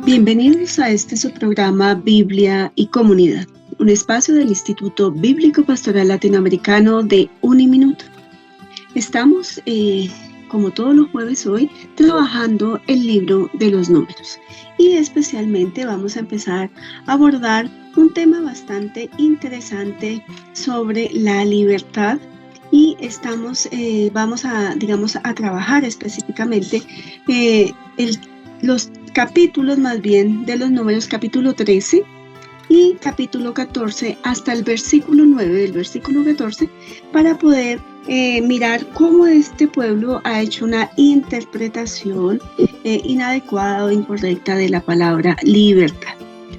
Bienvenidos a este su programa Biblia y Comunidad, un espacio del Instituto Bíblico Pastoral Latinoamericano de Uniminuto. Estamos, como todos los jueves hoy, trabajando el libro de los números y especialmente vamos a empezar a abordar un tema bastante interesante sobre la libertad y vamos a trabajar específicamente los capítulos más bien de los números, capítulo 13 y capítulo 14 hasta el versículo 9 del versículo 14 para poder mirar cómo este pueblo ha hecho una interpretación inadecuada o incorrecta de la palabra libertad.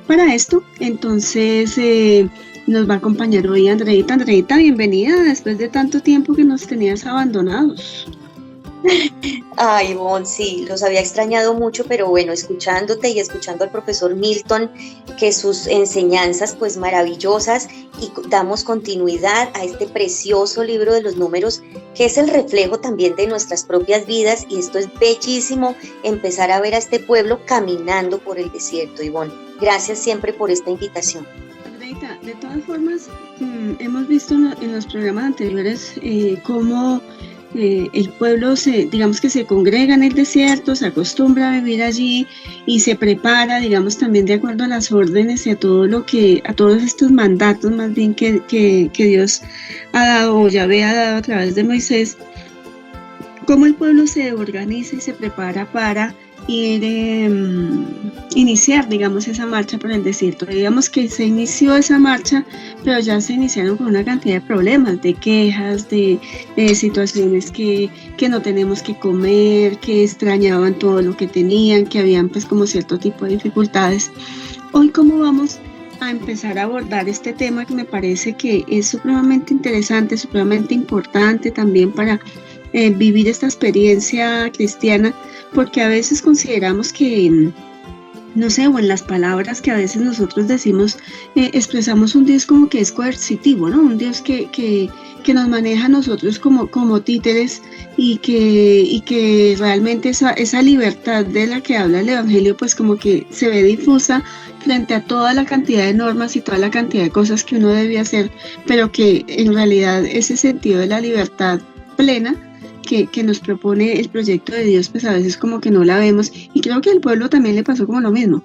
Para esto, entonces, nos va a acompañar hoy Andreita. Andreita, bienvenida después de tanto tiempo que nos tenías abandonados. Ay, Ivonne, sí, los había extrañado mucho, pero bueno, escuchándote y escuchando al profesor Milton, que sus enseñanzas pues maravillosas, y damos continuidad a este precioso libro de los números, que es el reflejo también de nuestras propias vidas, y esto es bellísimo, empezar a ver a este pueblo caminando por el desierto, Ivonne. Gracias siempre por esta invitación. Andreita, de todas formas, hemos visto en los programas anteriores cómo el pueblo se congrega en el desierto, se acostumbra a vivir allí y se prepara, digamos, también de acuerdo a las órdenes y a todos estos mandatos más bien que Dios ha dado o Yahvé ha dado a través de Moisés, cómo el pueblo se organiza y se prepara para iniciar, digamos, esa marcha por el desierto. Digamos que se inició esa marcha, pero ya se iniciaron con una cantidad de problemas, de quejas, de situaciones que no tenemos que comer, que extrañaban todo lo que tenían, que habían pues como cierto tipo de dificultades. Hoy, ¿cómo vamos a empezar a abordar este tema que me parece que es supremamente interesante, supremamente importante también para vivir esta experiencia cristiana? Porque a veces consideramos que, no sé, o en las palabras que a veces nosotros decimos, expresamos un Dios como que es coercitivo, ¿no? Un Dios que nos maneja a nosotros como títeres y que realmente esa libertad de la que habla el Evangelio pues como que se ve difusa frente a toda la cantidad de normas y toda la cantidad de cosas que uno debe hacer, pero que en realidad ese sentido de la libertad plena que nos propone el proyecto de Dios, pues a veces como que no la vemos, y creo que al pueblo también le pasó como lo mismo.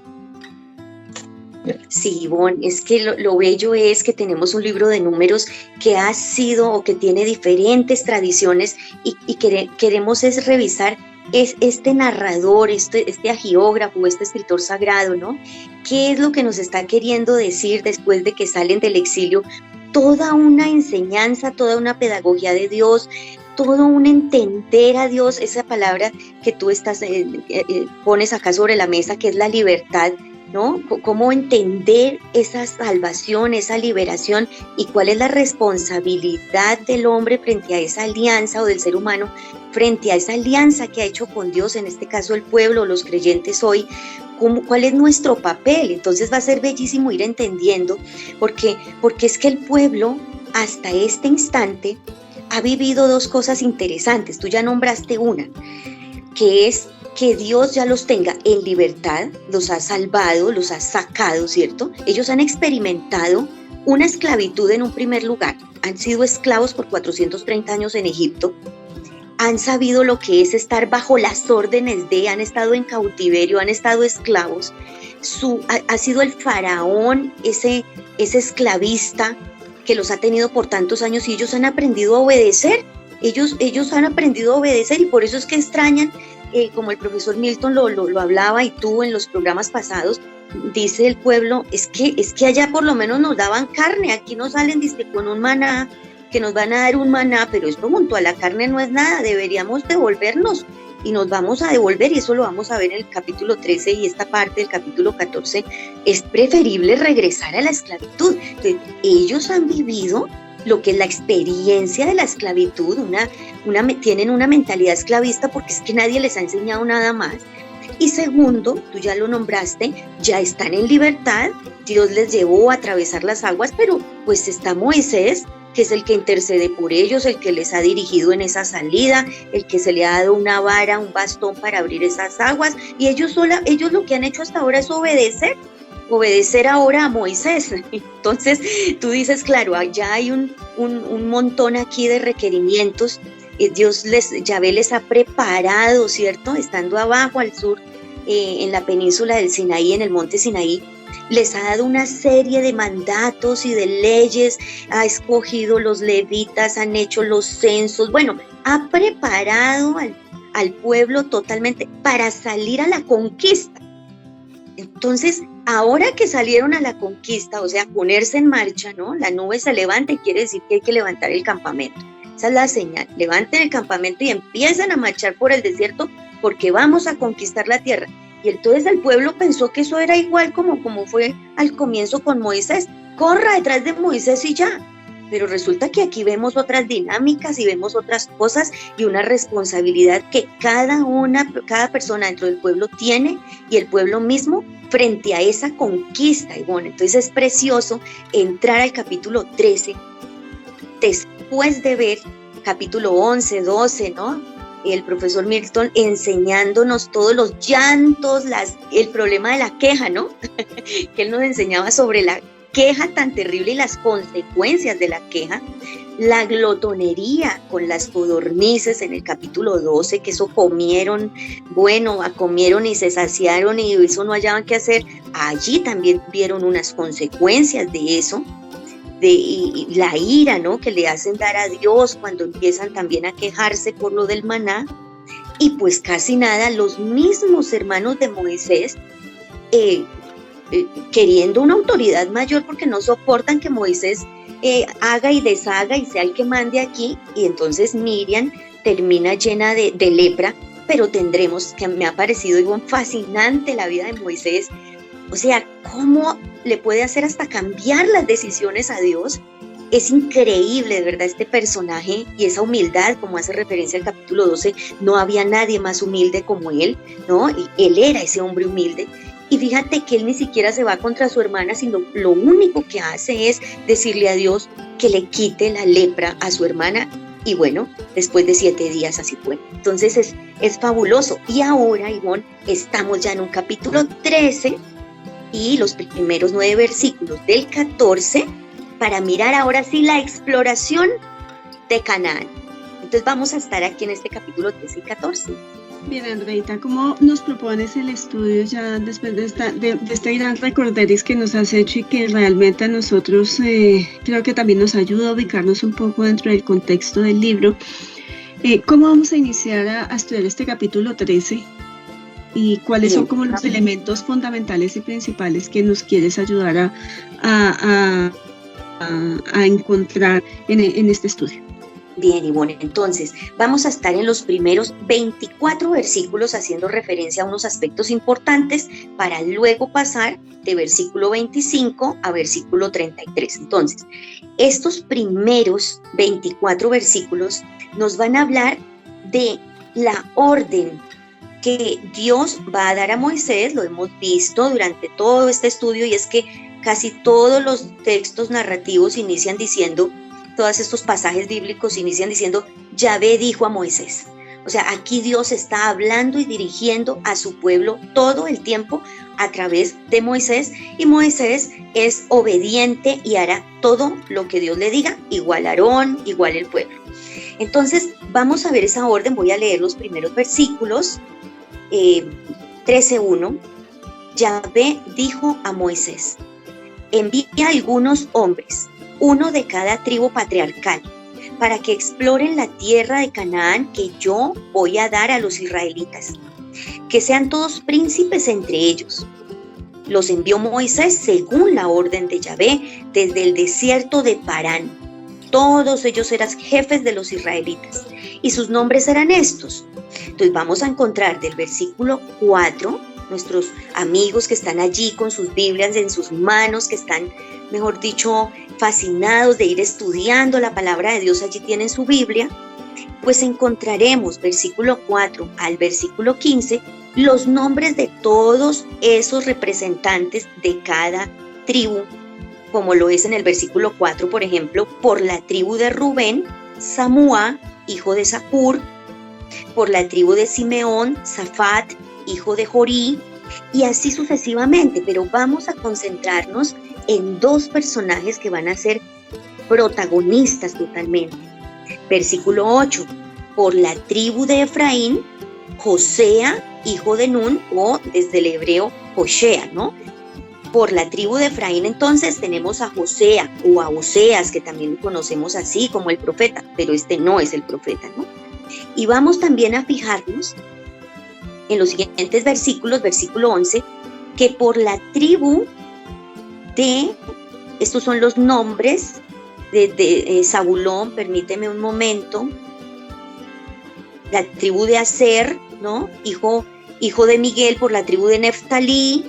Sí, Ivonne, es que lo bello es que tenemos un libro de números que ha sido o que tiene diferentes tradiciones y queremos es revisar este narrador, este agiógrafo, este escritor sagrado, ¿no? ¿Qué es lo que nos está queriendo decir después de que salen del exilio? Toda una enseñanza, toda una pedagogía de Dios, todo un entender a Dios, esa palabra que tú pones acá sobre la mesa, que es la libertad, ¿no? Cómo entender esa salvación, esa liberación y cuál es la responsabilidad del hombre frente a esa alianza o del ser humano frente a esa alianza que ha hecho con Dios, en este caso el pueblo, los creyentes hoy. ¿Cuál es nuestro papel? Entonces va a ser bellísimo ir entendiendo, porque es que el pueblo hasta este instante ha vivido dos cosas interesantes. Tú ya nombraste una, que es que Dios ya los tenga en libertad, los ha salvado, los ha sacado, ¿cierto? Ellos han experimentado una esclavitud en un primer lugar, han sido esclavos por 430 años en Egipto, han sabido lo que es estar bajo las órdenes han estado en cautiverio, han estado esclavos, ha sido el faraón, ese esclavista que los ha tenido por tantos años, y ellos han aprendido a obedecer, ellos han aprendido a obedecer, y por eso es que extrañan, como el profesor Milton lo hablaba y tú en los programas pasados, dice el pueblo, es que allá por lo menos nos daban carne, aquí nos salen con un maná, que nos van a dar un maná, pero esto junto a la carne no es nada, deberíamos devolvernos, y nos vamos a devolver, y eso lo vamos a ver en el capítulo 13 y esta parte del capítulo 14, es preferible regresar a la esclavitud. Entonces, ellos han vivido lo que es la experiencia de la esclavitud, tienen una mentalidad esclavista porque es que nadie les ha enseñado nada más, Y segundo, tú ya lo nombraste, ya están en libertad, Dios les llevó a atravesar las aguas, pero pues está Moisés, que es el que intercede por ellos, el que les ha dirigido en esa salida, el que se le ha dado una vara, un bastón para abrir esas aguas, y ellos lo que han hecho hasta ahora es obedecer ahora a Moisés. Entonces tú dices, claro, ya hay un montón aquí de requerimientos. Yahvé les ha preparado, ¿cierto? Estando abajo al sur, en la península del Sinaí, en el monte Sinaí, les ha dado una serie de mandatos y de leyes, ha escogido los levitas, han hecho los censos, bueno, ha preparado al pueblo totalmente para salir a la conquista. Entonces, ahora que salieron a la conquista, o sea, ponerse en marcha, ¿no? La nube se levanta y quiere decir que hay que levantar el campamento. Esa es la señal. Levanten el campamento y empiezan a marchar por el desierto porque vamos a conquistar la tierra. Y entonces el pueblo pensó que eso era igual como fue al comienzo con Moisés. Corra detrás de Moisés y ya. Pero resulta que aquí vemos otras dinámicas y vemos otras cosas y una responsabilidad que cada persona dentro del pueblo tiene y el pueblo mismo frente a esa conquista. Y bueno, entonces es precioso entrar al capítulo 13 después de ver capítulo 11, 12, ¿no? El profesor Milton enseñándonos todos los llantos, el problema de la queja, ¿no? Que él nos enseñaba sobre la queja tan terrible y las consecuencias de la queja, la glotonería con las codornices en el capítulo 12, que eso comieron y se saciaron y eso no hallaban qué hacer. Allí también vieron unas consecuencias de eso. Y la ira, ¿no?, que le hacen dar a Dios cuando empiezan también a quejarse por lo del maná. Y pues casi nada, los mismos hermanos de Moisés queriendo una autoridad mayor porque no soportan que Moisés haga y deshaga y sea el que mande aquí. Y entonces Miriam termina llena de lepra, pero tendremos, que me ha parecido fascinante la vida de Moisés. O sea, cómo le puede hacer hasta cambiar las decisiones a Dios. Es increíble, de verdad, este personaje y esa humildad, como hace referencia al capítulo 12, no había nadie más humilde como él, ¿no? Y él era ese hombre humilde. Y fíjate que él ni siquiera se va contra su hermana, sino lo único que hace es decirle a Dios que le quite la lepra a su hermana. Y bueno, después de 7 días así fue. Entonces es fabuloso. Y ahora, Ivonne, estamos ya en un capítulo 13, y los primeros 9 versículos del 14 para mirar ahora sí la exploración de Canaán. Entonces vamos a estar aquí en este capítulo 13 y 14. Bien, Andreita, ¿cómo nos propones el estudio ya después de este gran recorderis que nos has hecho y que realmente a nosotros creo que también nos ayuda a ubicarnos un poco dentro del contexto del libro? ¿Cómo vamos a iniciar a estudiar este capítulo 13? ¿Y cuáles son como los elementos fundamentales y principales que nos quieres ayudar a encontrar en este estudio? Bien, Ivonne, entonces vamos a estar en los primeros 24 versículos haciendo referencia a unos aspectos importantes para luego pasar de versículo 25 a versículo 33. Entonces, estos primeros 24 versículos nos van a hablar de la orden que Dios va a dar a Moisés. Lo hemos visto durante todo este estudio, y es que casi todos los textos narrativos inician diciendo, todos estos pasajes bíblicos inician diciendo, Yahvé dijo a Moisés. O sea, aquí Dios está hablando y dirigiendo a su pueblo todo el tiempo a través de Moisés, y Moisés es obediente y hará todo lo que Dios le diga, igual Aarón, igual el pueblo. Entonces, vamos a ver esa orden. Voy a leer los primeros versículos. 13:1, Yahvé dijo a Moisés, envía algunos hombres, uno de cada tribu patriarcal, para que exploren la tierra de Canaán que yo voy a dar a los israelitas, que sean todos príncipes entre ellos. Los envió Moisés según la orden de Yahvé desde el desierto de Parán. Todos ellos eran jefes de los israelitas y sus nombres eran estos. Entonces vamos a encontrar del versículo 4, nuestros amigos que están allí con sus Biblias en sus manos, que están, mejor dicho, fascinados de ir estudiando la palabra de Dios, allí tienen su Biblia. pues encontraremos versículo 4 al versículo 15 los nombres de todos esos representantes de cada tribu, como lo es en el versículo 4, por ejemplo, por la tribu de Rubén, Samúa, hijo de Zacur; por la tribu de Simeón, Safat, hijo de Jorí, y así sucesivamente. Pero vamos a concentrarnos en dos personajes que van a ser protagonistas totalmente. Versículo 8, por la tribu de Efraín, Josea, hijo de Nun, o desde el hebreo, Hoshea, ¿no? Por la tribu de Efraín, entonces, tenemos a Josea, o a Oseas, que también lo conocemos así como el profeta, pero este no es el profeta, ¿no? Y vamos también a fijarnos en los siguientes versículos, versículo 11, que por la tribu de, estos son los nombres de Zabulón, permíteme un momento, la tribu de Aser, ¿no? Hijo de Miguel, por la tribu de Neftalí;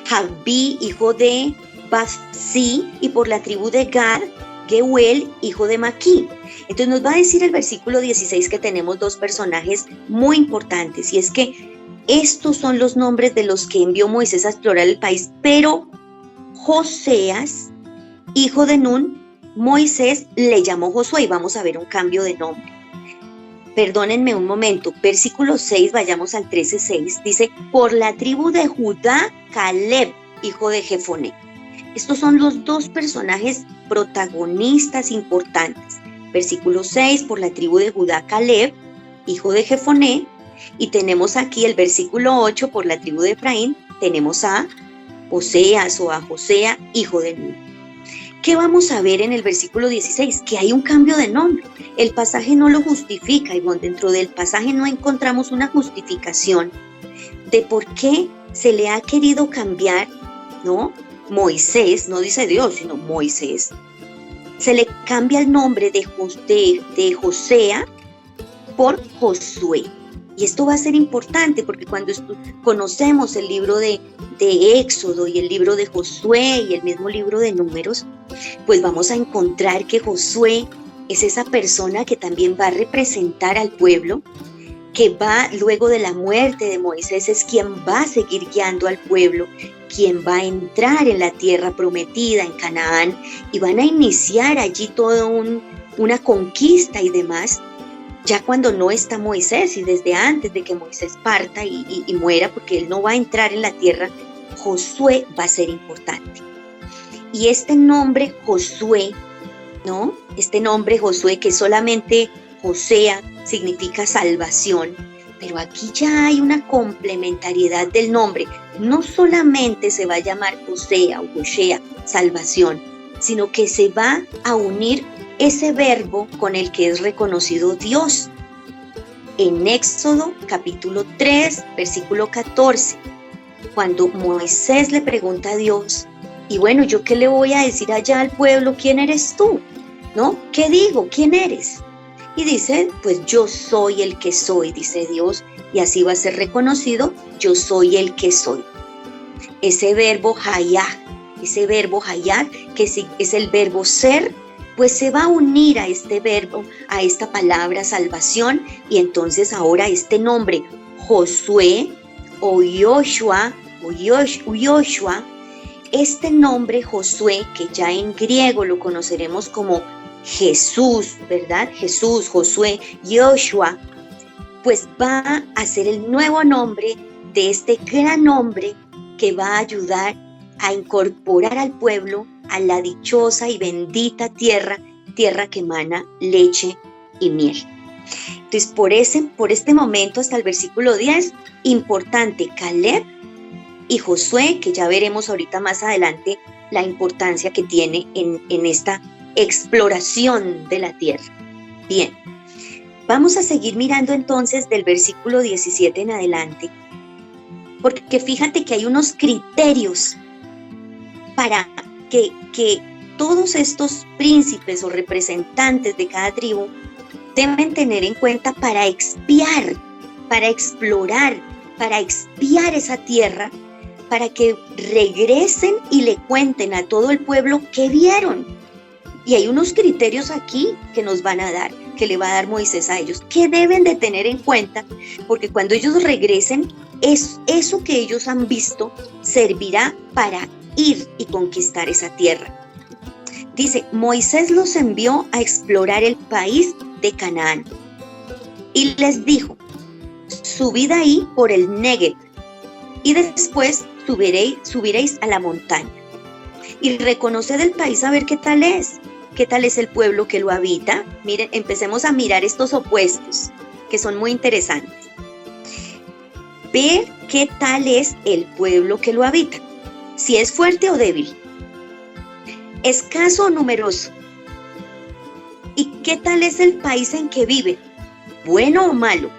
Jabí, hijo de Basí, y por la tribu de Gad, Geuel, hijo de Maquí. Entonces nos va a decir el versículo 16 que tenemos dos personajes muy importantes, y es que estos son los nombres de los que envió Moisés a explorar el país, pero Joseas, hijo de Nun, Moisés le llamó Josué, y vamos a ver un cambio de nombre. Perdónenme un momento, versículo 6, vayamos al 13:6, dice, por la tribu de Judá, Caleb, hijo de Jefoné. Estos son los dos personajes protagonistas importantes. Versículo 6, por la tribu de Judá, Caleb, hijo de Jefoné, y tenemos aquí el versículo 8, por la tribu de Efraín, tenemos a Oseas o a Josea, hijo de Nun. ¿Qué vamos a ver en el versículo 16? Que hay un cambio de nombre. El pasaje no lo justifica, y dentro del pasaje no encontramos una justificación de por qué se le ha querido cambiar, ¿no? Moisés, no dice Dios, sino Moisés. Se le cambia el nombre de Josea por Josué. Y esto va a ser importante porque cuando conocemos el libro de Éxodo y el libro de Josué y el mismo libro de Números, pues vamos a encontrar que Josué es esa persona que también va a representar al pueblo, que va luego de la muerte de Moisés, es quien va a seguir guiando al pueblo, quien va a entrar en la tierra prometida, en Canaán, y van a iniciar allí toda una conquista y demás. Ya cuando no está Moisés y desde antes de que Moisés parta y muera, porque él no va a entrar en la tierra, Josué va a ser importante. Y este nombre Josué, ¿no? Este nombre Josué, que solamente Josea significa salvación, pero aquí ya hay una complementariedad del nombre. No solamente se va a llamar Josea o Joshea, salvación, sino que se va a unir ese verbo con el que es reconocido Dios. En Éxodo capítulo 3, versículo 14, cuando Moisés le pregunta a Dios, y bueno, ¿yo qué le voy a decir allá al pueblo? ¿Quién eres tú? ¿No? ¿Qué digo? ¿Quién eres? Y dice, pues yo soy el que soy, dice Dios, y así va a ser reconocido, yo soy el que soy. Ese verbo hayah, que es el verbo ser, pues se va a unir a este verbo, a esta palabra salvación, y entonces ahora este nombre Josué o Yoshua, este nombre Josué, que ya en griego lo conoceremos como Jesús, ¿verdad? Jesús, Josué, Yoshua, pues va a ser el nuevo nombre de este gran nombre que va a ayudar a incorporar al pueblo a la dichosa y bendita tierra que emana leche y miel. Entonces, por este momento, hasta el versículo 10, importante Caleb y Josué, que ya veremos ahorita más adelante la importancia que tiene en esta exploración de la tierra. Bien, vamos a seguir mirando entonces del versículo 17 en adelante, porque fíjate que hay unos criterios para que todos estos príncipes o representantes de cada tribu deben tener en cuenta para expiar, para explorar, para expiar esa tierra, para que regresen y le cuenten a todo el pueblo qué vieron. Y hay unos criterios aquí que nos van a dar. que le va a dar Moisés a ellos. ¿Qué deben de tener en cuenta? Porque cuando ellos regresen, eso que ellos han visto servirá para ir y conquistar esa tierra. Dice, Moisés los envió a explorar el país de Canaán y les dijo, subid ahí por el Negev y después subiréis a la montaña y reconoced el país a ver qué tal es el pueblo que lo habita. Miren, empecemos a mirar estos opuestos que son muy interesantes. Ver qué tal es el pueblo que lo habita, si es fuerte o débil, escaso o numeroso, y qué tal es el país en que vive, bueno o malo,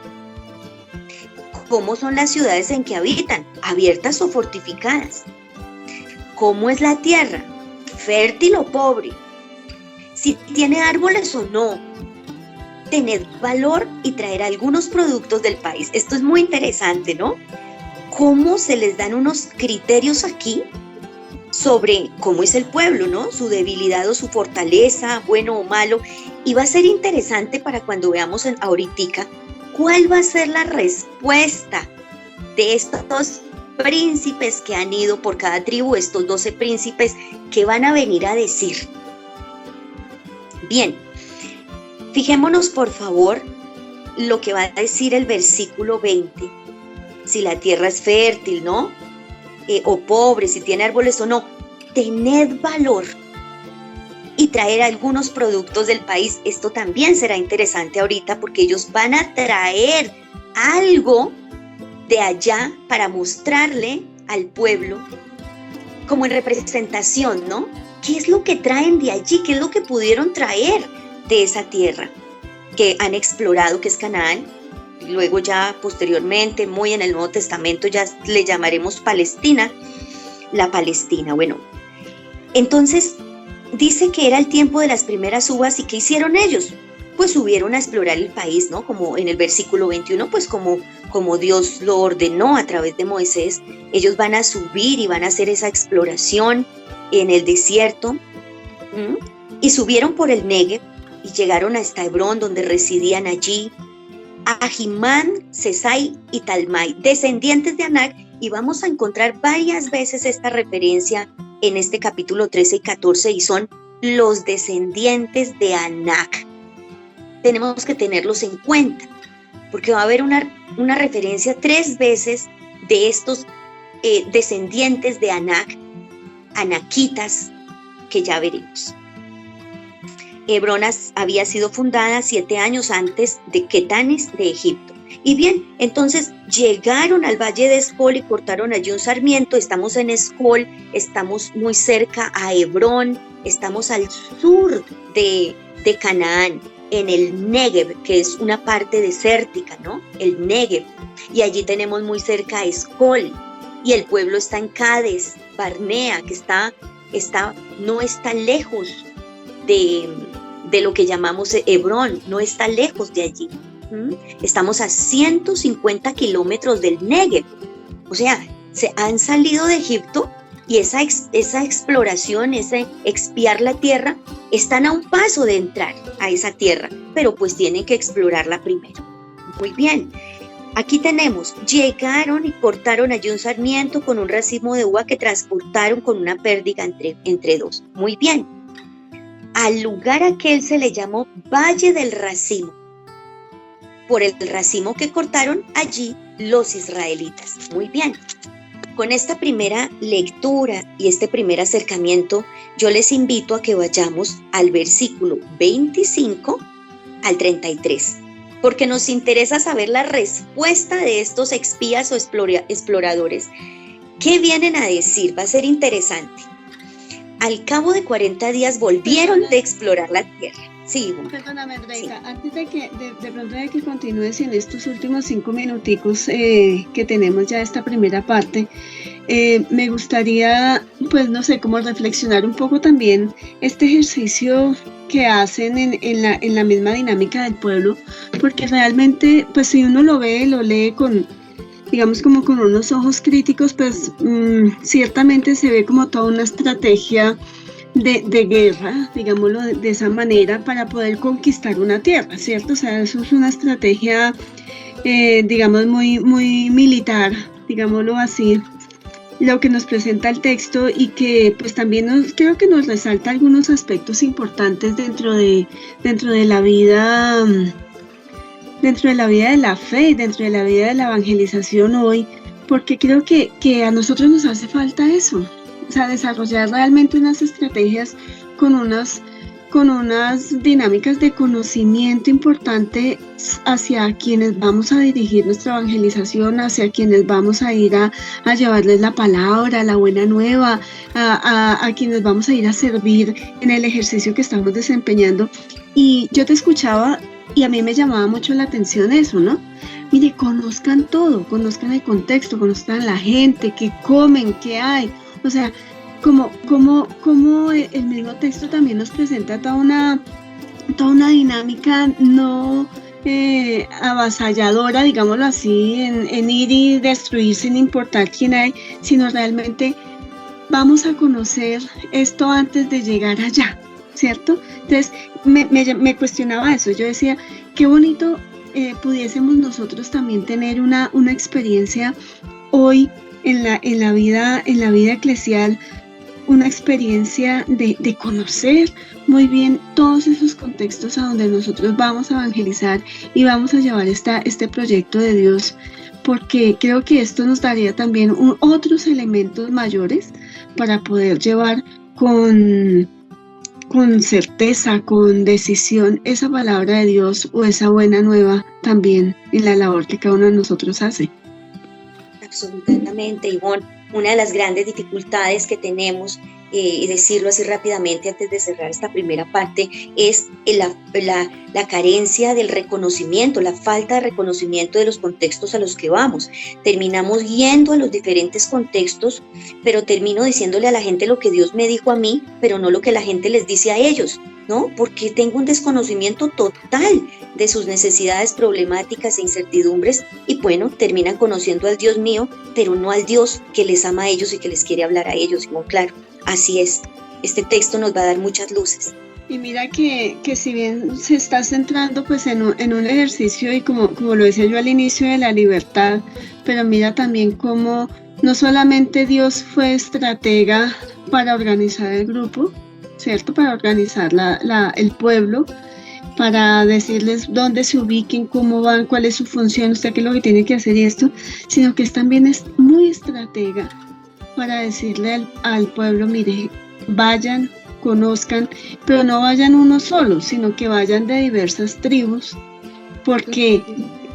cómo son las ciudades en que habitan, abiertas o fortificadas, cómo es la tierra, fértil o pobre, si tiene árboles o no, tener valor y traer algunos productos del país. Esto es muy interesante, ¿no? Cómo se les dan unos criterios aquí sobre cómo es el pueblo, ¿no? Su debilidad o su fortaleza, bueno o malo. Y va a ser interesante para cuando veamos ahoritica cuál va a ser la respuesta de estos príncipes que han ido por cada tribu, estos 12 príncipes que van a venir a decir. Bien, fijémonos por favor lo que va a decir el versículo 20. Si la tierra es fértil, ¿no? O pobre, si tiene árboles o no. Tened valor y traer algunos productos del país. Esto también será interesante ahorita porque ellos van a traer algo de allá para mostrarle al pueblo como en representación, ¿no? ¿Qué es lo que traen de allí? ¿Qué es lo que pudieron traer de esa tierra que han explorado, que es Canaán? Luego ya posteriormente, muy en el Nuevo Testamento, ya le llamaremos Palestina, la Palestina. Bueno, entonces dice que era el tiempo de las primeras uvas y ¿qué hicieron ellos? Pues subieron a explorar el país, ¿no? Como en el versículo 21, pues como Dios lo ordenó a través de Moisés, ellos van a subir y van a hacer esa exploración en el desierto, y subieron por el Negev y llegaron hasta Hebrón, donde residían allí Ahimán, Sesai y Talmai, descendientes de Anac, y vamos a encontrar varias veces esta referencia en este capítulo 13 y 14, y son los descendientes de Anac. Tenemos que tenerlos en cuenta, porque va a haber una referencia 3 veces de estos descendientes de Anac, anaquitas, que ya veremos. Hebrón había sido fundada 7 años antes de Quetanes de Egipto. Y bien, entonces llegaron al valle de Escol y cortaron allí un sarmiento. Estamos en Escol, estamos muy cerca a Hebrón, estamos al sur de Canaán, en el Negev, que es una parte desértica, ¿no? El Negev. Y allí tenemos muy cerca a Escol. Y el pueblo está en Cades, Barnea, que no está lejos de lo que llamamos Hebrón, no está lejos de allí. Estamos a 150 kilómetros del Negev. O sea, se han salido de Egipto y esa exploración, ese expiar la tierra, están a un paso de entrar a esa tierra, pero pues tienen que explorarla primero. Muy bien. Aquí tenemos, llegaron y cortaron allí un sarmiento con un racimo de uva que transportaron con una pérdiga entre 2. Muy bien. Al lugar aquel se le llamó Valle del Racimo, por el racimo que cortaron allí los israelitas. Muy bien. Con esta primera lectura y este primer acercamiento, yo les invito a que vayamos al versículo 25 al 33. Porque nos interesa saber la respuesta de estos espías o exploradores. ¿Qué vienen a decir? Va a ser interesante. Al cabo de 40 días volvieron de explorar la tierra. Sí, perdóname, Rebeca, sí. Antes de pronto de que continúes en estos últimos 5 minuticos que tenemos ya esta primera parte, me gustaría, pues no sé, como reflexionar un poco también este ejercicio que hacen en la misma dinámica del pueblo, porque realmente, pues si uno lo lee con, digamos, como con unos ojos críticos, pues ciertamente se ve como toda una estrategia de guerra, digámoslo de esa manera, para poder conquistar una tierra, ¿cierto? O sea, eso es una estrategia, digamos, muy, muy militar, digámoslo así, lo que nos presenta el texto, y que pues también creo que nos resalta algunos aspectos importantes dentro de la vida, dentro de la vida de la fe, dentro de la vida de la evangelización hoy, porque creo que a nosotros nos hace falta eso, o sea, desarrollar realmente unas estrategias con unas dinámicas de conocimiento importante hacia quienes vamos a dirigir nuestra evangelización, hacia quienes vamos a ir a llevarles la palabra, la buena nueva, a quienes vamos a ir a servir en el ejercicio que estamos desempeñando. Y yo te escuchaba y a mí me llamaba mucho la atención eso, ¿no? Mire, conozcan todo, conozcan el contexto, conozcan la gente, qué comen, qué hay, o sea, como el mismo texto también nos presenta toda una dinámica no avasalladora, digámoslo así, en ir y destruir sin importar quién hay, sino realmente vamos a conocer esto antes de llegar allá, ¿cierto? Entonces me cuestionaba eso, yo decía, qué bonito pudiésemos nosotros también tener una experiencia hoy en la vida eclesial, una experiencia de conocer muy bien todos esos contextos a donde nosotros vamos a evangelizar y vamos a llevar este proyecto de Dios, porque creo que esto nos daría también otros elementos mayores para poder llevar con certeza, con decisión, esa palabra de Dios o esa buena nueva también en la labor que cada uno de nosotros hace. Absolutamente, Ivonne. Una de las grandes dificultades que tenemos, y decirlo así rápidamente antes de cerrar esta primera parte, es la carencia del reconocimiento, la falta de reconocimiento de los contextos a los que vamos. Terminamos yendo a los diferentes contextos, pero termino diciéndole a la gente lo que Dios me dijo a mí, pero no lo que la gente les dice a ellos, ¿no? Porque tengo un desconocimiento total de sus necesidades, problemáticas e incertidumbres, y bueno, terminan conociendo al Dios mío, pero no al Dios que les ama a ellos y que les quiere hablar a ellos. Y bueno, claro, así es. Este texto nos va a dar muchas luces. Y mira que si bien se está centrando pues en un ejercicio, y como lo decía yo al inicio, de la libertad, pero mira también cómo no solamente Dios fue estratega para organizar el grupo, ¿cierto? Para organizar el pueblo, para decirles dónde se ubiquen, cómo van, cuál es su función, usted qué es lo que tiene que hacer y esto, sino que también es muy estratega para decirle al pueblo, mire, vayan, conozcan, pero no vayan uno solo, sino que vayan de diversas tribus, porque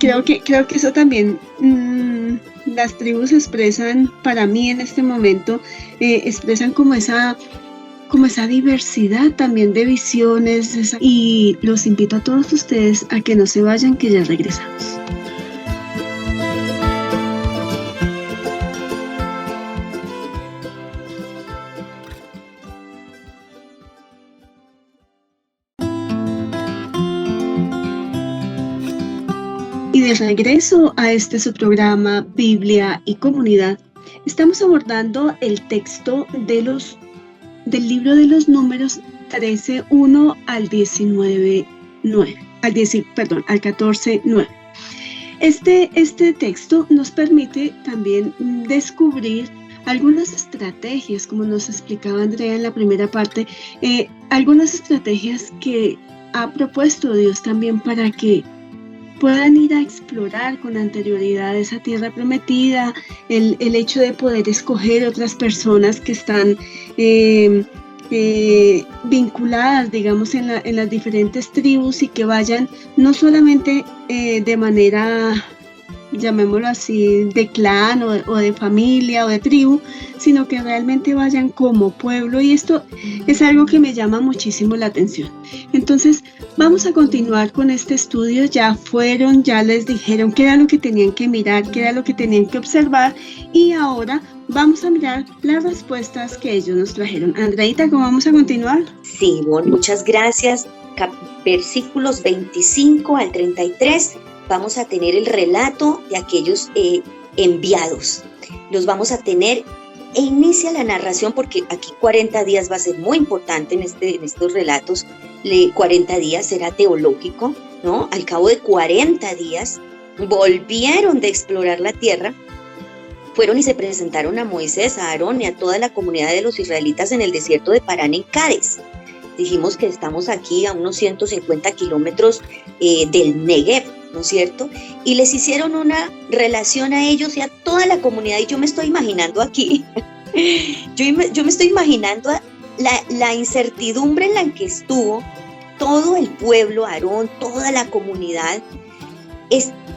creo que eso también, las tribus expresan, para mí en este momento, expresan como esa diversidad también de visiones, y los invito a todos ustedes a que no se vayan, que ya regresamos. Y de regreso a su programa Biblia y Comunidad, estamos abordando el texto del libro de los Números 13:1 al 19:9, al 14:9. Este texto nos permite también descubrir algunas estrategias, como nos explicaba Andrea en la primera parte, algunas estrategias que ha propuesto Dios también para que puedan ir a explorar con anterioridad esa tierra prometida, el hecho de poder escoger otras personas que están vinculadas, digamos, en las diferentes tribus, y que vayan no solamente de manera, llamémoslo así, de clan o de familia o de tribu, sino que realmente vayan como pueblo, y esto es algo que me llama muchísimo la atención. Entonces, vamos a continuar con este estudio. Ya les dijeron qué era lo que tenían que mirar, qué era lo que tenían que observar, y ahora vamos a mirar las respuestas que ellos nos trajeron. Andreita, ¿cómo vamos a continuar? Sí, bueno, muchas gracias. Versículos 25 al 33, vamos a tener el relato de aquellos enviados. Los vamos a tener e inicia la narración, porque aquí 40 días va a ser muy importante en estos relatos. 40 días será teológico, ¿no? Al cabo de 40 días volvieron de explorar la tierra, fueron y se presentaron a Moisés, a Aarón y a toda la comunidad de los israelitas en el desierto de Parán en Cádiz. Dijimos que estamos aquí a unos 150 kilómetros del Negev, ¿no es cierto? Y les hicieron una relación a ellos y a toda la comunidad, y yo me estoy imaginando aquí, yo me estoy imaginando la incertidumbre en la que estuvo todo el pueblo, Aarón, toda la comunidad,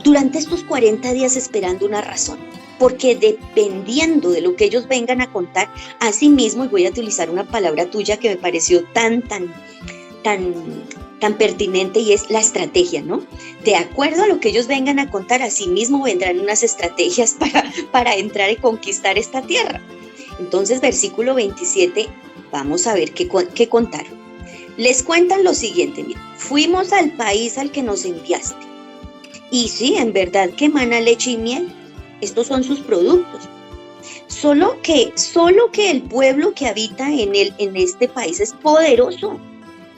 durante estos 40 días esperando una razón. Porque dependiendo de lo que ellos vengan a contar, así mismo, y voy a utilizar una palabra tuya que me pareció tan pertinente, y es la estrategia, ¿no? De acuerdo a lo que ellos vengan a contar, así mismo vendrán unas estrategias para entrar y conquistar esta tierra. Entonces, versículo 27, vamos a ver qué contaron. Les cuentan lo siguiente: mira, fuimos al país al que nos enviaste, y sí, en verdad que emana leche y miel. Estos son sus productos. Solo que el pueblo que habita en este país es poderoso.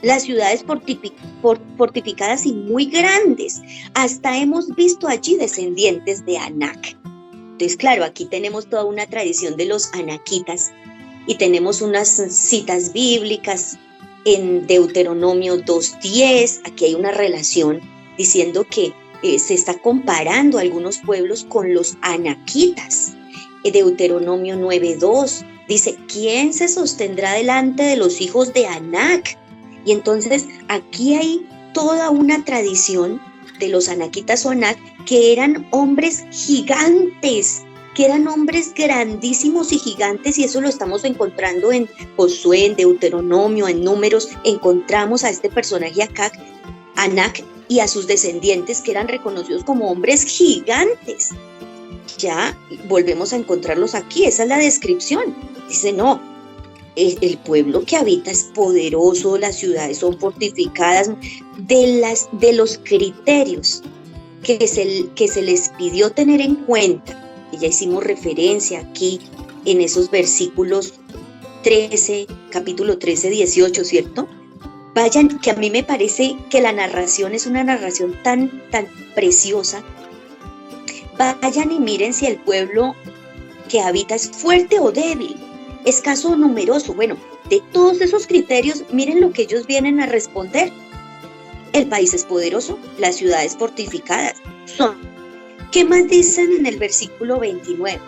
Las ciudades fortificadas y muy grandes. Hasta hemos visto allí descendientes de Anac. Entonces, claro, aquí tenemos toda una tradición de los anaquitas y tenemos unas citas bíblicas en Deuteronomio 2:10. Aquí hay una relación diciendo que se está comparando a algunos pueblos con los anaquitas. Deuteronomio 9:2 dice: ¿quién se sostendrá delante de los hijos de Anac? Y entonces aquí hay toda una tradición de los anaquitas o Anac, que eran hombres gigantes, que eran hombres grandísimos y gigantes, y eso lo estamos encontrando en Josué, en Deuteronomio, en Números. Encontramos a este personaje Anac, y a sus descendientes, que eran reconocidos como hombres gigantes. Ya volvemos a encontrarlos aquí, esa es la descripción. Dice, no, el pueblo que habita es poderoso, las ciudades son fortificadas. De los criterios que se les pidió tener en cuenta, y ya hicimos referencia aquí en esos versículos 13, capítulo 13, 18, ¿cierto? Vayan, que a mí me parece que la narración es una narración tan preciosa. Vayan y miren si el pueblo que habita es fuerte o débil, escaso o numeroso. Bueno, de todos esos criterios, miren lo que ellos vienen a responder. El país es poderoso, las ciudades fortificadas son. ¿Qué más dicen en el versículo 29?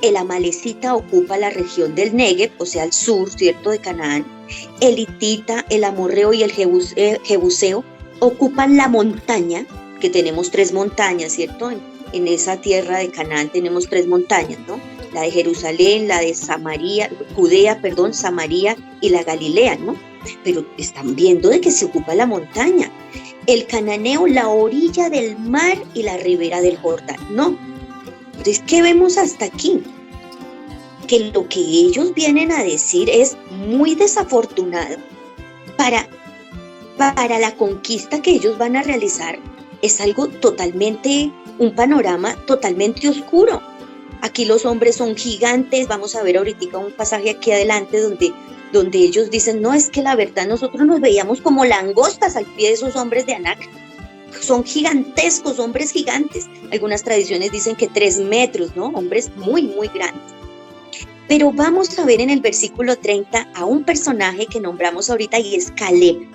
El amalecita ocupa la región del Negev, o sea, el sur, ¿cierto?, de Canaán. El hitita, el amorreo y el jebuseo ocupan la montaña, que tenemos 3 montañas, ¿cierto? En esa tierra de Canaán tenemos 3 montañas, ¿no? La de Jerusalén, la de Judea, Samaria y la Galilea, ¿no? Pero están viendo de que se ocupa la montaña. El cananeo, la orilla del mar y la ribera del Jordán, ¿no? Entonces, ¿qué vemos hasta aquí? Que lo que ellos vienen a decir es muy desafortunado. Para la conquista que ellos van a realizar, es algo totalmente, un panorama totalmente oscuro. Aquí los hombres son gigantes. Vamos a ver ahorita un pasaje aquí adelante donde ellos dicen, no, es que la verdad nosotros nos veíamos como langostas al pie de esos hombres de Anac. Son gigantescos, hombres gigantes. Algunas tradiciones dicen que 3 metros, ¿no? Hombres muy, muy grandes. Pero vamos a ver en el versículo 30 a un personaje que nombramos ahorita, y es Caleb,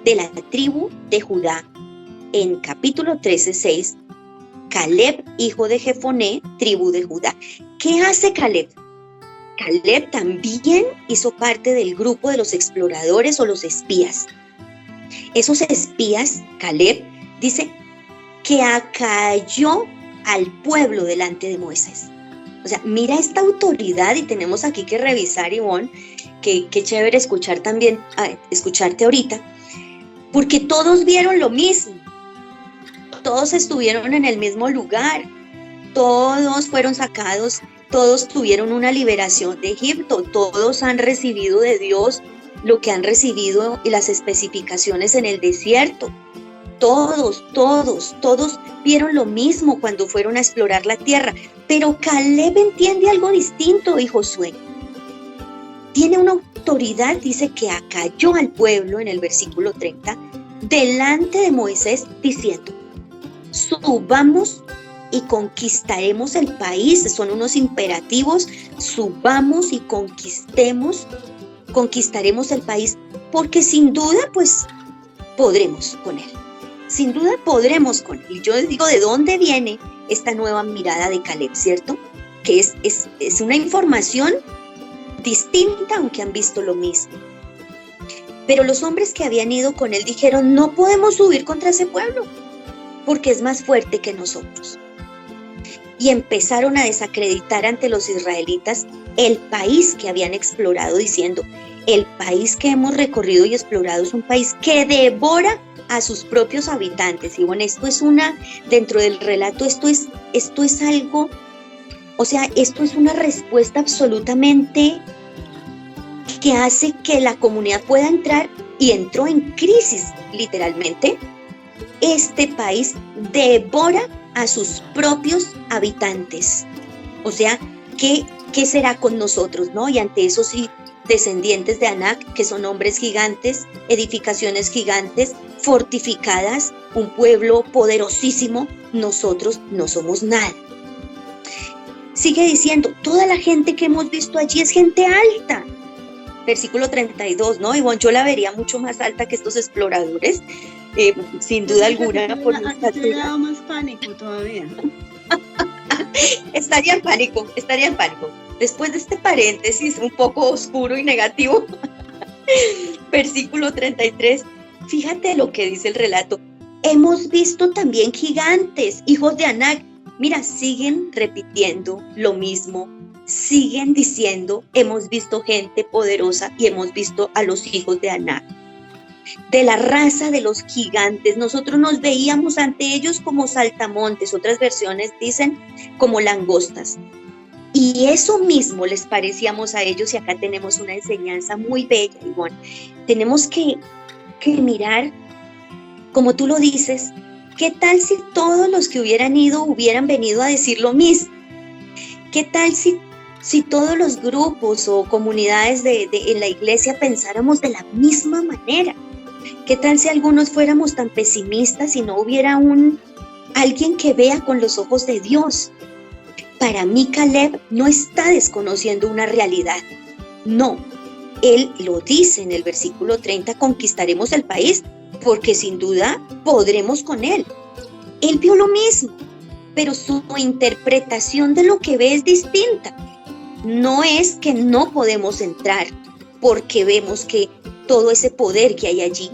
de la tribu de Judá. En capítulo 13:6, Caleb, hijo de Jefoné, tribu de Judá. ¿Qué hace Caleb? Caleb también hizo parte del grupo de los exploradores o los espías. Esos espías, Caleb, dice que acalló al pueblo delante de Moisés. O sea, mira esta autoridad, y tenemos aquí que revisar, Ivonne, qué chévere escucharte ahorita, porque todos vieron lo mismo, todos estuvieron en el mismo lugar, todos fueron sacados, todos tuvieron una liberación de Egipto, todos han recibido de Dios lo que han recibido y las especificaciones en el desierto. Todos vieron lo mismo cuando fueron a explorar la tierra, pero Caleb entiende algo distinto, y Josué tiene una autoridad, dice que acalló al pueblo en el versículo 30, delante de Moisés, diciendo: subamos y conquistaremos el país. Son unos imperativos: subamos y conquistaremos el país, porque sin duda, pues, podremos con él. Sin duda podremos con él. Y yo les digo, ¿de dónde viene esta nueva mirada de Caleb, cierto? Que es una información distinta, aunque han visto lo mismo. Pero los hombres que habían ido con él dijeron: no podemos subir contra ese pueblo, porque es más fuerte que nosotros. Y empezaron a desacreditar ante los israelitas el país que habían explorado, diciendo: el país que hemos recorrido y explorado es un país que devora a sus propios habitantes. Y bueno, dentro del relato, esto es algo, o sea, esto es una respuesta absolutamente que hace que la comunidad pueda entrar, y entró en crisis, literalmente. Este país devora a sus propios habitantes. O sea, ¿qué será con nosotros, no? Y ante eso, sí, descendientes de Anac, que son hombres gigantes, edificaciones gigantes, fortificadas, un pueblo poderosísimo, nosotros no somos nada. Sigue diciendo: toda la gente que hemos visto allí es gente alta. Versículo 32, ¿no? Ivonne, yo la vería mucho más alta que estos exploradores, sin duda alguna. Por me ha dado más pánico todavía. Estaría en pánico. Después de este paréntesis un poco oscuro y negativo, versículo 33, fíjate lo que dice el relato: hemos visto también gigantes, hijos de Anac. Mira, siguen repitiendo lo mismo, siguen diciendo: hemos visto gente poderosa y hemos visto a los hijos de Anac, de la raza de los gigantes. Nosotros nos veíamos ante ellos como saltamontes, otras versiones dicen como langostas. Y eso mismo les parecíamos a ellos, y acá tenemos una enseñanza muy bella, Ivonne. Tenemos que mirar, como tú lo dices, ¿qué tal si todos los que hubieran venido a decir lo mismo? ¿Qué tal si todos los grupos o comunidades en la iglesia pensáramos de la misma manera? ¿Qué tal si algunos fuéramos tan pesimistas y no hubiera alguien que vea con los ojos de Dios? Para mí, Caleb no está desconociendo una realidad. No, él lo dice en el versículo 30, conquistaremos el país, porque sin duda podremos con él. Él vio lo mismo, pero su interpretación de lo que ve es distinta. No es que no podemos entrar, porque vemos que todo ese poder que hay allí.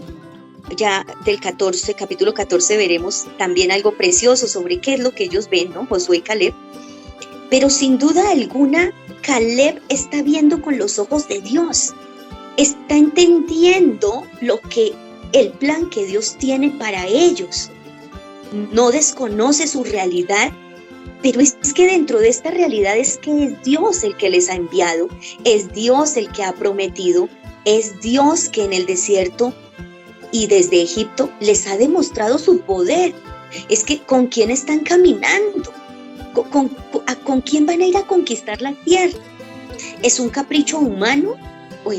Ya del capítulo 14 veremos también algo precioso sobre qué es lo que ellos ven, ¿no? Josué y Caleb. Pero sin duda alguna, Caleb está viendo con los ojos de Dios. Está entendiendo el plan que Dios tiene para ellos. No desconoce su realidad, pero es que dentro de esta realidad es que es Dios el que les ha enviado, es Dios el que ha prometido, es Dios que en el desierto y desde Egipto les ha demostrado su poder. Es que ¿con quién están caminando? ¿Con quién van a ir a conquistar la tierra? ¿Es un capricho humano o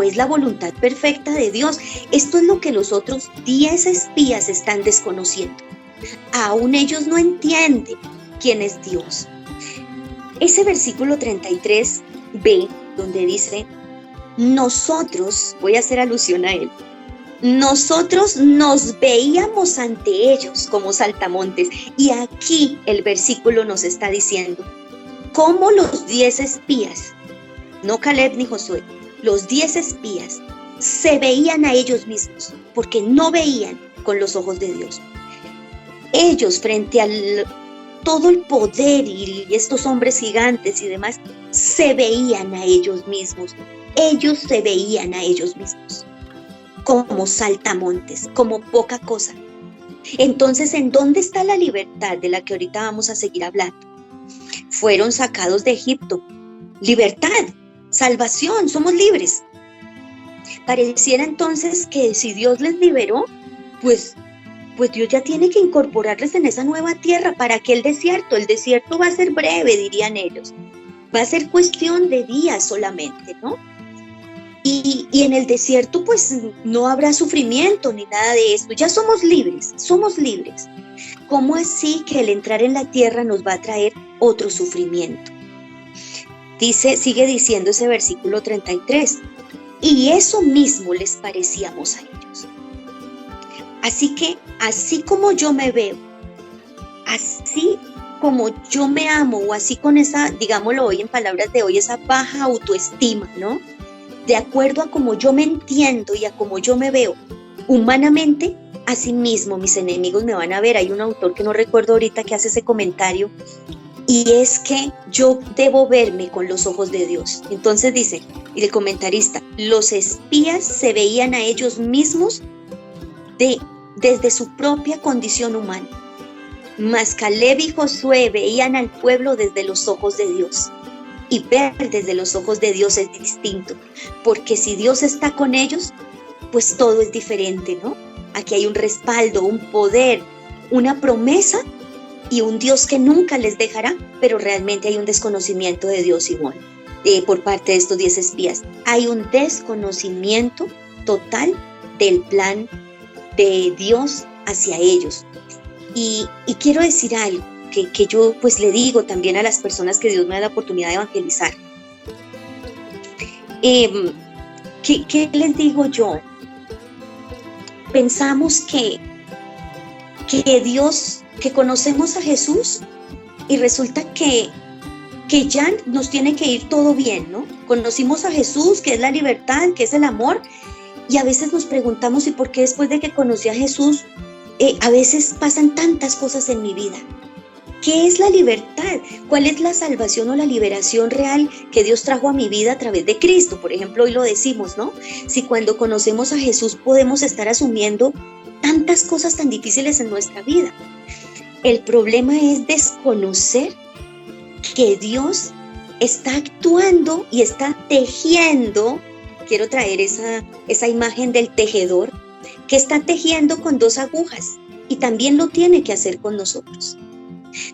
es la voluntad perfecta de Dios? Esto es lo que los otros 10 espías están desconociendo. Aún ellos no entienden quién es Dios. Ese versículo 33b, donde dice: nosotros, voy a hacer alusión a él, nosotros nos veíamos ante ellos como saltamontes. Y aquí el versículo nos está diciendo cómo los 10 espías, no Caleb ni Josué, los 10 espías se veían a ellos mismos, porque no veían con los ojos de Dios. Ellos, frente a todo el poder y estos hombres gigantes y demás, se veían a ellos mismos. Ellos se veían a ellos mismos como saltamontes, como poca cosa. Entonces, ¿en dónde está la libertad de la que ahorita vamos a seguir hablando? Fueron sacados de Egipto. Libertad, salvación, somos libres. Pareciera entonces que si Dios les liberó, pues pues Dios ya tiene que incorporarles en esa nueva tierra. ¿Para qué el desierto? El desierto va a ser breve, dirían ellos. Va a ser cuestión de días solamente, ¿no? Y en el desierto pues no habrá sufrimiento ni nada de esto. Ya somos libres, somos libres. ¿Cómo así que el entrar en la tierra nos va a traer otro sufrimiento? Sigue diciendo ese versículo 33. Y eso mismo les parecíamos a ellos. Así que, así como yo me veo, así como yo me amo, o así con esa, digámoslo hoy en palabras de hoy, esa baja autoestima, ¿no? De acuerdo a cómo yo me entiendo y a cómo yo me veo humanamente, así mismo mis enemigos me van a ver. Hay un autor que no recuerdo ahorita que hace ese comentario, y es que yo debo verme con los ojos de Dios. Entonces dice, y el comentarista, los espías se veían a ellos mismos desde su propia condición humana. Mas Caleb y Josué veían al pueblo desde los ojos de Dios. Y ver desde los ojos de Dios es distinto, porque si Dios está con ellos, pues todo es diferente, ¿no? Aquí hay un respaldo, un poder, una promesa y un Dios que nunca les dejará, pero realmente hay un desconocimiento de Dios igual, por parte de estos 10 espías. Hay un desconocimiento total del plan de Dios hacia ellos. Y quiero decir algo que yo pues le digo también a las personas que Dios me da la oportunidad de evangelizar. ¿Qué les digo yo? Pensamos que Dios, que conocemos a Jesús y resulta que ya nos tiene que ir todo bien, ¿no? Conocimos a Jesús, que es la libertad, que es el amor, y a veces nos preguntamos, ¿y por qué después de que conocí a Jesús, a veces pasan tantas cosas en mi vida? ¿Qué es la libertad? ¿Cuál es la salvación o la liberación real que Dios trajo a mi vida a través de Cristo? Por ejemplo, hoy lo decimos, ¿no? Si cuando conocemos a Jesús podemos estar asumiendo tantas cosas tan difíciles en nuestra vida. El problema es desconocer que Dios está actuando y está tejiendo. Quiero traer esa imagen del tejedor que está tejiendo con 2 agujas y también lo tiene que hacer con nosotros.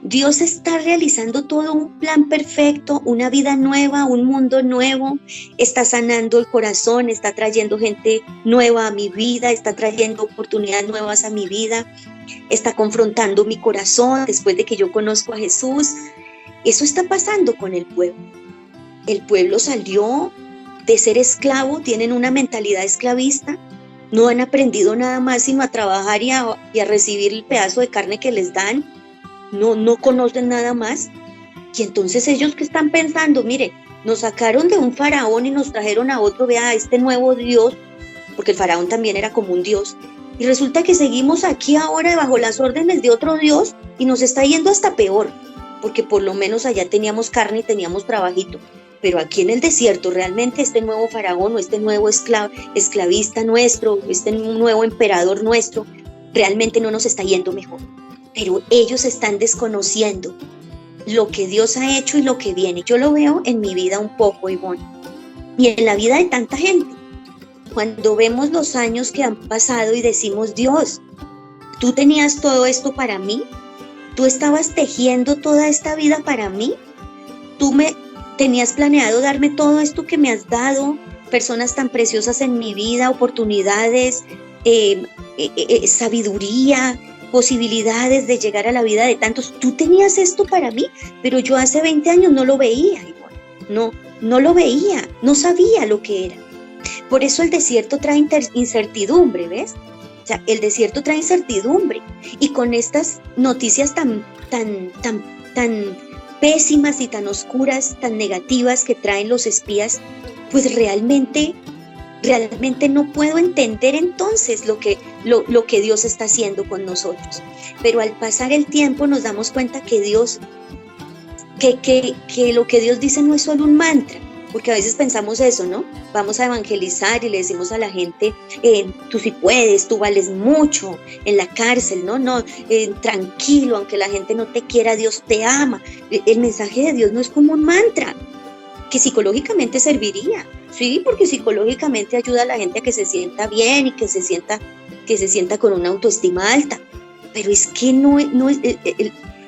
Dios está realizando todo un plan perfecto, una vida nueva, un mundo nuevo, está sanando el corazón, está trayendo gente nueva a mi vida, está trayendo oportunidades nuevas a mi vida, está confrontando mi corazón después de que yo conozco a Jesús. Eso está pasando con el pueblo. El pueblo salió de ser esclavo, tienen una mentalidad esclavista, no han aprendido nada más sino a trabajar y a recibir el pedazo de carne que les dan. No conocen nada más. Y entonces ellos que están pensando, mire, nos sacaron de un faraón y nos trajeron a otro, vea, este nuevo Dios, porque el faraón también era como un Dios, y resulta que seguimos aquí ahora bajo las órdenes de otro Dios y nos está yendo hasta peor, porque por lo menos allá teníamos carne y teníamos trabajito, pero aquí en el desierto realmente este nuevo faraón o este nuevo esclavista nuestro, este nuevo emperador nuestro, realmente no nos está yendo mejor. Pero ellos están desconociendo lo que Dios ha hecho y lo que viene. Yo lo veo en mi vida un poco, Ivonne, y en la vida de tanta gente. Cuando vemos los años que han pasado y decimos, Dios, ¿tú tenías todo esto para mí? ¿Tú estabas tejiendo toda esta vida para mí? ¿Tú me tenías planeado darme todo esto que me has dado? Personas tan preciosas en mi vida, oportunidades, sabiduría, posibilidades de llegar a la vida de tantos. Tú tenías esto para mí, pero yo hace 20 años no lo veía, igual. No lo veía, no sabía lo que era. Por eso el desierto trae incertidumbre, ¿ves? O sea, el desierto trae incertidumbre. Y con estas noticias tan pésimas y tan oscuras, tan negativas que traen los espías, pues realmente no puedo entender entonces lo que Dios está haciendo con nosotros. Pero al pasar el tiempo nos damos cuenta que Dios, que lo que Dios dice no es solo un mantra, porque a veces pensamos eso, ¿no? Vamos a evangelizar y le decimos a la gente, tú sí puedes, tú vales mucho en la cárcel, ¿no? Tranquilo, aunque la gente no te quiera, Dios te ama. El mensaje de Dios no es como un mantra, que psicológicamente serviría, sí, porque psicológicamente ayuda a la gente a que se sienta bien y que se sienta que se sienta con una autoestima alta. Pero es que no es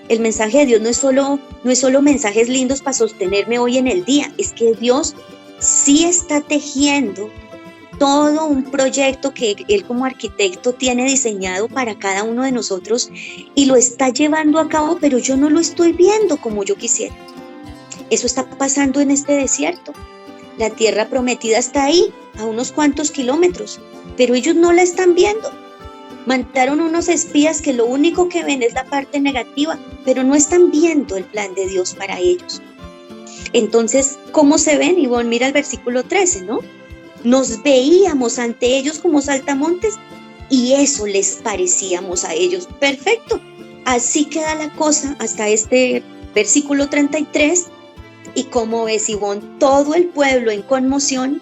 el mensaje de Dios no es solo mensajes lindos para sostenerme hoy en el día, es que Dios sí está tejiendo todo un proyecto que Él como arquitecto tiene diseñado para cada uno de nosotros y lo está llevando a cabo, pero yo no lo estoy viendo como yo quisiera. Eso está pasando en este desierto. La tierra prometida está ahí, a unos cuantos kilómetros, pero ellos no la están viendo. Mandaron unos espías que lo único que ven es la parte negativa, pero no están viendo el plan de Dios para ellos. Entonces, ¿cómo se ven? Ivonne, mira el versículo 13, ¿no? Nos veíamos ante ellos como saltamontes y eso les parecíamos a ellos. Perfecto. Así queda la cosa hasta este versículo 33. Y como ves, Ivonne, todo el pueblo en conmoción,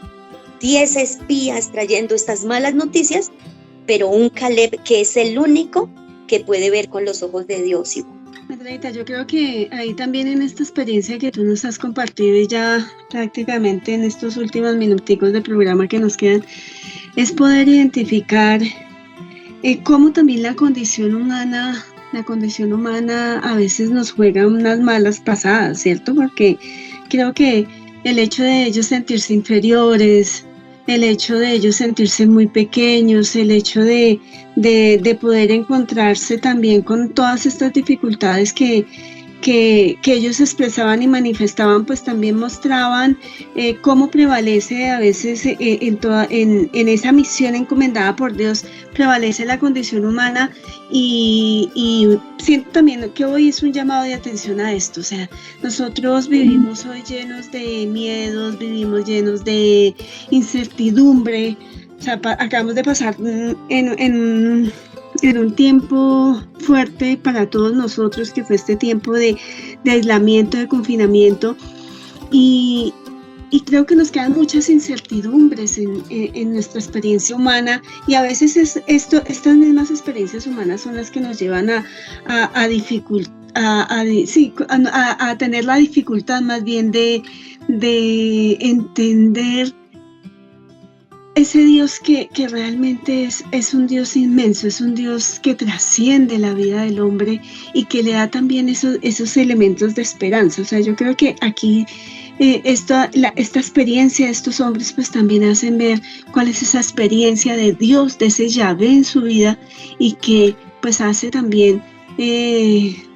10 espías trayendo estas malas noticias, pero un Caleb que es el único que puede ver con los ojos de Dios, Ivonne. Margarita, yo creo que ahí también en esta experiencia que tú nos has compartido y ya prácticamente en estos últimos minuticos de programa que nos quedan, es poder identificar cómo también la condición humana a veces nos juega unas malas pasadas, ¿cierto? Porque creo que el hecho de ellos sentirse inferiores, el hecho de ellos sentirse muy pequeños, el hecho de poder encontrarse también con todas estas dificultades que ellos expresaban y manifestaban, pues también mostraban cómo prevalece a veces en esa misión encomendada por Dios, prevalece la condición humana y siento también que hoy es un llamado de atención a esto. O sea, nosotros vivimos hoy llenos de miedos, vivimos llenos de incertidumbre. O sea, acabamos de pasar en un tiempo fuerte para todos nosotros, que fue este tiempo de aislamiento, de confinamiento, y creo que nos quedan muchas incertidumbres en nuestra experiencia humana, y a veces estas mismas experiencias humanas son las que nos llevan a tener la dificultad más bien de entender ese Dios que realmente es un Dios inmenso, es un Dios que trasciende la vida del hombre y que le da también esos elementos de esperanza. O sea, yo creo que aquí esta experiencia de estos hombres pues también hacen ver cuál es esa experiencia de Dios, de ese Yahvé en su vida, y que pues hace también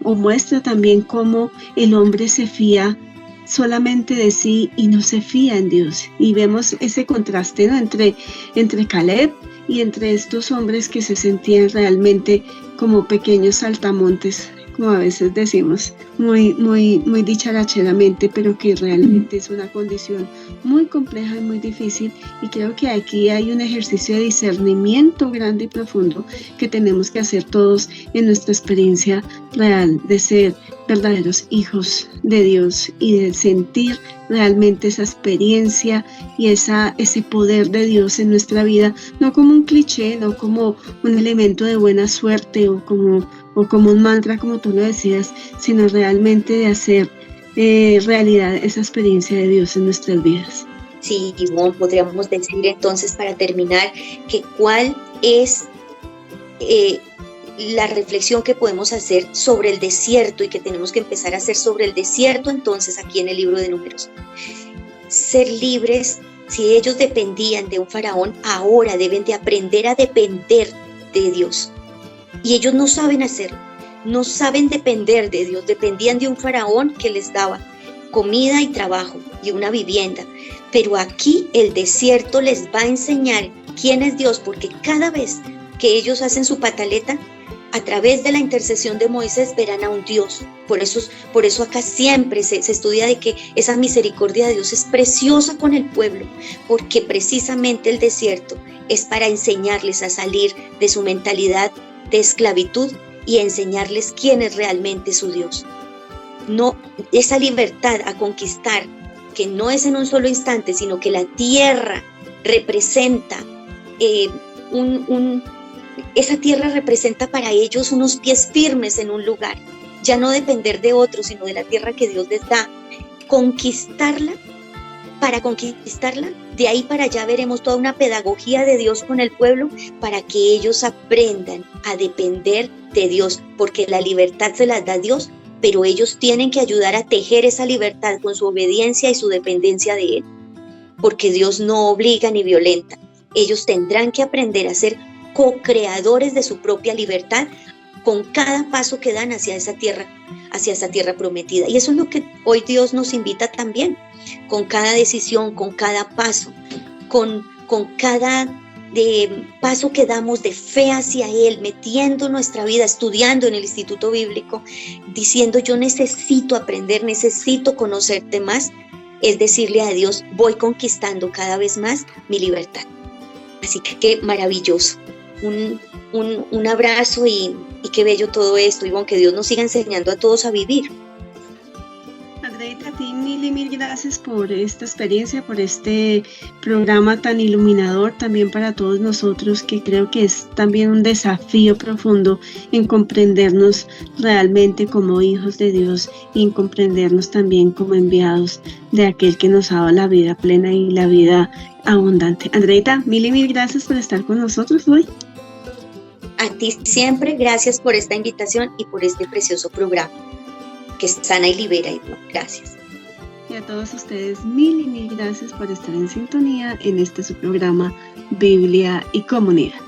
o muestra también cómo el hombre se fía solamente de sí y no se fía en Dios. Y vemos ese contraste, ¿no? entre Caleb y entre estos hombres que se sentían realmente como pequeños saltamontes, como a veces decimos, muy, muy, muy dicharacheramente, pero que realmente es una condición muy compleja y muy difícil. Y creo que aquí hay un ejercicio de discernimiento grande y profundo que tenemos que hacer todos en nuestra experiencia real de ser verdaderos hijos de Dios y de sentir realmente esa experiencia y ese poder de Dios en nuestra vida, no como un cliché, no como un elemento de buena suerte o como un mantra, como tú lo decías, sino realmente de hacer realidad esa experiencia de Dios en nuestras vidas. Sí, Ivonne, podríamos decir entonces, para terminar, que cuál es la reflexión que podemos hacer sobre el desierto y que tenemos que empezar a hacer sobre el desierto entonces aquí en el libro de Números. Ser libres. Si ellos dependían de un faraón, ahora deben de aprender a depender de Dios. Y ellos no saben hacerlo, no saben depender de Dios. Dependían de un faraón que les daba comida y trabajo y una vivienda. Pero aquí el desierto les va a enseñar quién es Dios, porque cada vez que ellos hacen su pataleta, a través de la intercesión de Moisés verán a un Dios. Por eso acá siempre se estudia de que esa misericordia de Dios es preciosa con el pueblo, porque precisamente el desierto es para enseñarles a salir de su mentalidad de esclavitud y enseñarles quién es realmente su Dios. No, esa libertad a conquistar, que no es en un solo instante, sino que la tierra representa esa tierra representa para ellos unos pies firmes en un lugar, ya no depender de otros, sino de la tierra que Dios les da. Conquistarla para conquistarla. De ahí para allá veremos toda una pedagogía de Dios con el pueblo para que ellos aprendan a depender de Dios, porque la libertad se las da Dios, pero ellos tienen que ayudar a tejer esa libertad con su obediencia y su dependencia de Él, porque Dios no obliga ni violenta. Ellos tendrán que aprender a ser co-creadores de su propia libertad con cada paso que dan hacia esa tierra prometida. Y eso es lo que hoy Dios nos invita también, con cada decisión, con cada paso, con cada paso que damos de fe hacia Él, metiendo nuestra vida, estudiando en el Instituto Bíblico, diciendo yo necesito aprender, necesito conocerte más, es decirle a Dios, voy conquistando cada vez más mi libertad. Así que qué maravilloso, un abrazo y qué bello todo esto, y que Dios nos siga enseñando a todos a vivir. Andreita, a ti mil gracias por esta experiencia, por este programa tan iluminador también para todos nosotros, que creo que es también un desafío profundo en comprendernos realmente como hijos de Dios y en comprendernos también como enviados de aquel que nos ha dado la vida plena y la vida abundante. Andreita, mil gracias por estar con nosotros hoy. A ti siempre, gracias por esta invitación y por este precioso programa que sana y libera. Gracias. Y a todos ustedes, mil gracias por estar en sintonía en este su programa Biblia y Comunidad.